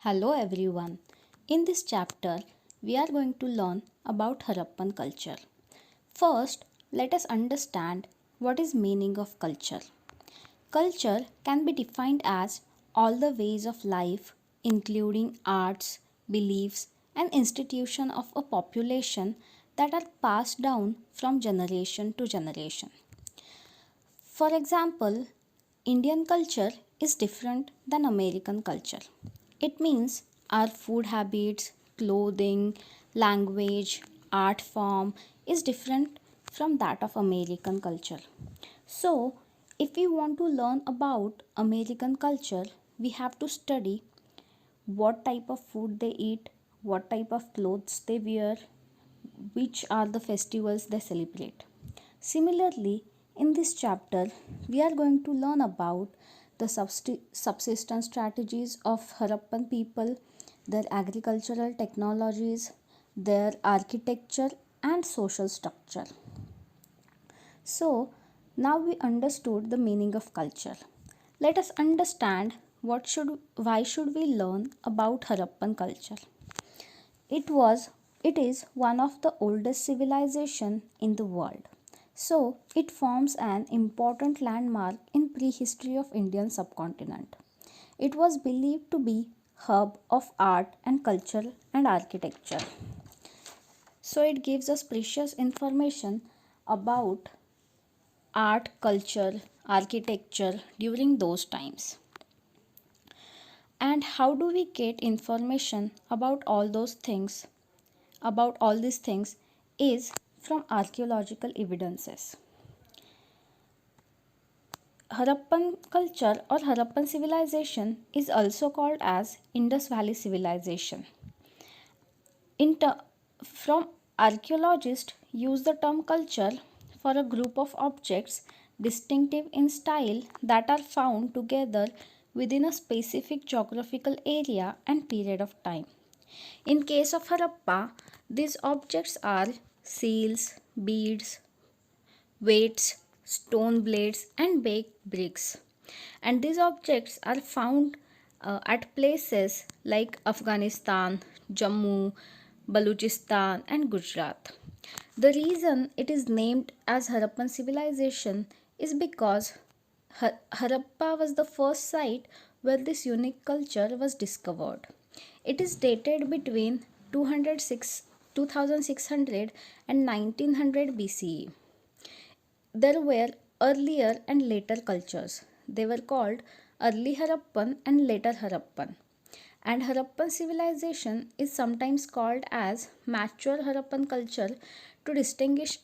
Hello everyone. In this chapter, we are going to learn about Harappan culture. First, let us understand what is meaning of culture. Culture can be defined as all the ways of life including arts, beliefs and institution of a population that are passed down from generation to generation. For example, Indian culture is different than American culture. It means our food habits, clothing, language, art form is different from that of American culture. So, if we want to learn about American culture, we have to study what type of food they eat, what type of clothes they wear, which are the festivals they celebrate. Similarly, in this chapter, we are going to learn about the subsistence strategies of Harappan people, their agricultural technologies, their architecture, and social structure. So, now we understood the meaning of culture. Let us understand why should we learn about Harappan culture. It was it is one of the oldest civilization in the world. So it forms an important landmark in prehistory of Indian subcontinent. It was believed to be hub of art and culture and architecture. So it gives us precious information about art, culture, architecture during those times. And how do we get information about all these things is from archaeological evidences. Harappan culture or Harappan civilization is also called as Indus Valley civilization. In ter- from archaeologists use the term culture for a group of objects distinctive in style that are found together within a specific geographical area and period of time. In case of Harappa, these objects are seals, beads, weights, stone blades, and baked bricks. And these objects are found at places like Afghanistan, Jammu, Baluchistan, and Gujarat. The reason it is named as Harappan civilization is because Harappa was the first site where this unique culture was discovered. It is dated between 206, 2600 and 1900 BCE. There were earlier and later cultures. They were called early Harappan and later Harappan. And Harappan civilization is sometimes called as mature Harappan culture to distinguish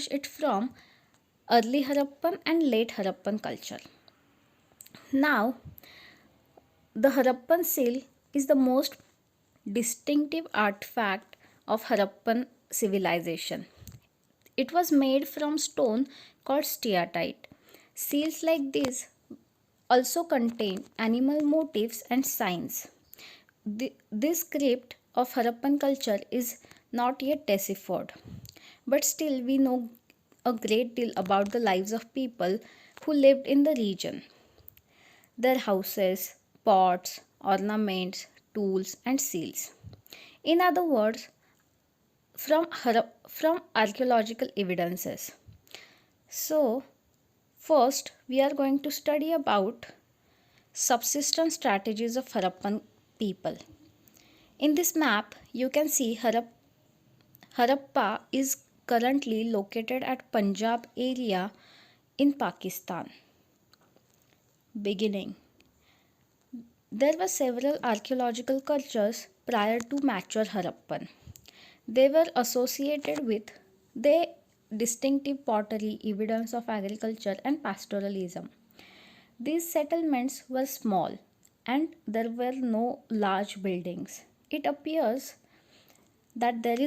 it from early Harappan and late Harappan culture. Now, the Harappan seal is the most distinctive artifact of Harappan civilization. It was made from stone called steatite. Seals like this also contain animal motifs and signs. This script of Harappan culture is not yet deciphered, but still we know a great deal about the lives of people who lived in the region, their houses, pots, ornaments, tools, and seals. In other words, from archaeological evidences. So, first we are going to study about subsistence strategies of Harappan people. In this map, you can see Harappa is currently located at Punjab area in Pakistan. Beginning. There were several archaeological cultures prior to mature Harappan. They were associated with the distinctive pottery, evidence of agriculture, and pastoralism. These settlements were small and there were no large buildings. It appears that there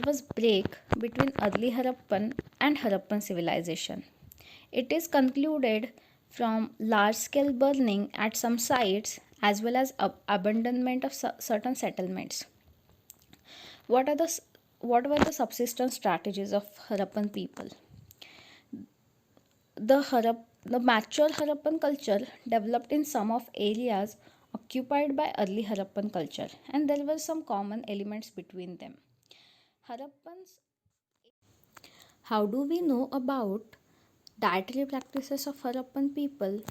was break between early Harappan and Harappan civilization. It is concluded from large scale burning at some sites as well as abandonment of certain settlements. What are the what were the subsistence strategies of Harappan people? The mature Harappan culture developed in some of areas occupied by early Harappan culture, and there were some common elements between them. Harappans. How do we know about dietary practices of Harappan people?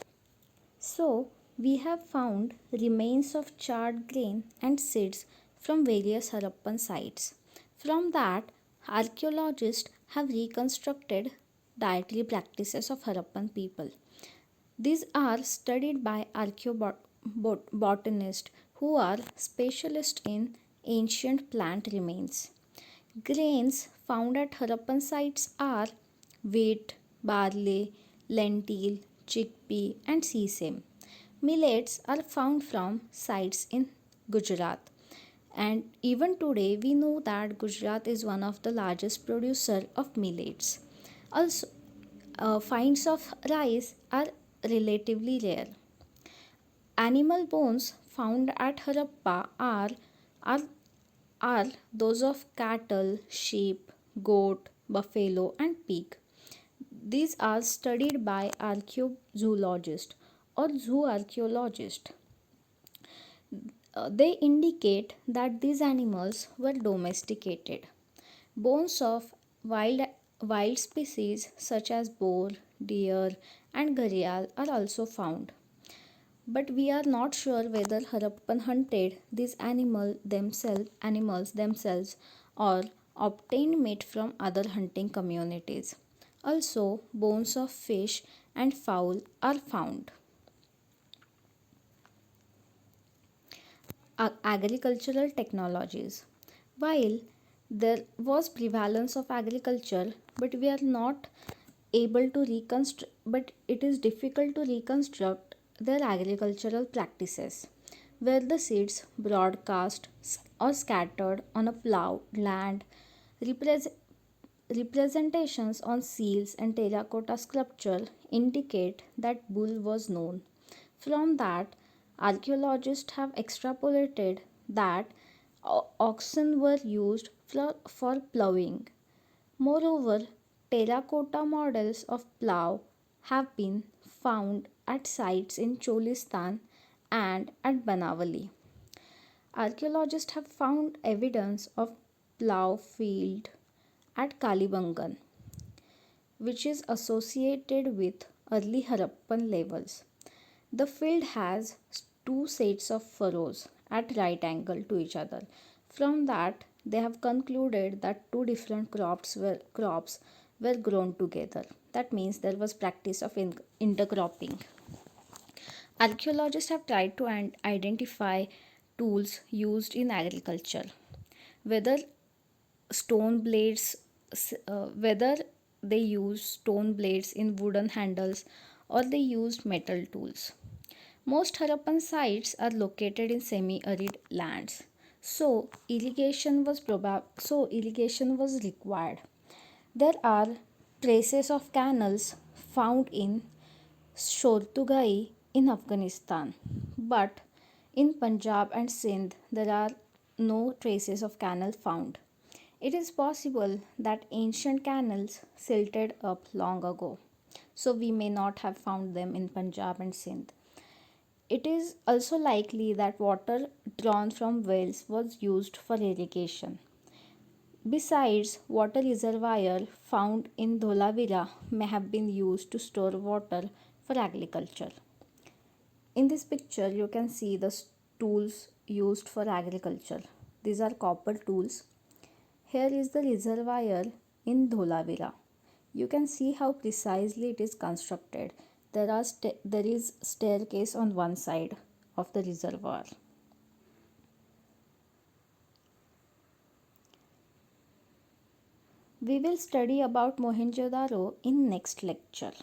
So, we have found remains of charred grain and seeds from various Harappan sites. From that, archaeologists have reconstructed dietary practices of Harappan people. These are studied by archaeobotanists who are specialists in ancient plant remains. Grains found at Harappan sites are wheat, barley, lentil, chickpea, and sesame. Millets are found from sites in Gujarat. And even today, we know that Gujarat is one of the largest producer of millets. Also, finds of rice are relatively rare. Animal bones found at Harappa are, are those of cattle, sheep, goat, buffalo, and pig. These are studied by archaeozoologists or zooarchaeologists. They indicate that these animals were domesticated. Bones of wild, wild species such as boar, deer, and gharial are also found. But we are not sure whether Harappan hunted these animals themselves or obtained meat from other hunting communities. Also, bones of fish and fowl are found. Agricultural technologies. While there was prevalence of agriculture, but we are not able to reconstruct, but it is difficult to reconstruct their agricultural practices, where the seeds broadcast or scattered on a plowed land, represent representations on seals and terracotta sculpture indicate that bull was known. From that, archaeologists have extrapolated that oxen were used for ploughing. Moreover, terracotta models of plough have been found at sites in Cholistan and at Banavali. Archaeologists have found evidence of plough field at Kalibangan, which is associated with early Harappan levels. The field has two sets of furrows at right angle to each other. From that, they have concluded that two different crops were grown together. That means there was practice of intercropping. Archaeologists have tried to identify tools used in agriculture, whether stone blades, whether they used stone blades in wooden handles or they used metal tools. Most Harappan sites are located in semi-arid lands, so irrigation was required. There are traces of canals found in Shortugai in Afghanistan, but in Punjab and Sindh there are no traces of canal found. It is possible that ancient canals silted up long ago, so we may not have found them in Punjab and Sindh. It is also likely that water drawn from wells was used for irrigation. Besides, water reservoir found in Dholavira may have been used to store water for agriculture. In this picture, you can see the tools used for agriculture. These are copper tools. Here is the reservoir in Dholavira. You can see how precisely it is constructed. There is staircase on one side of the reservoir. We will study about Mohenjo-daro in next lecture.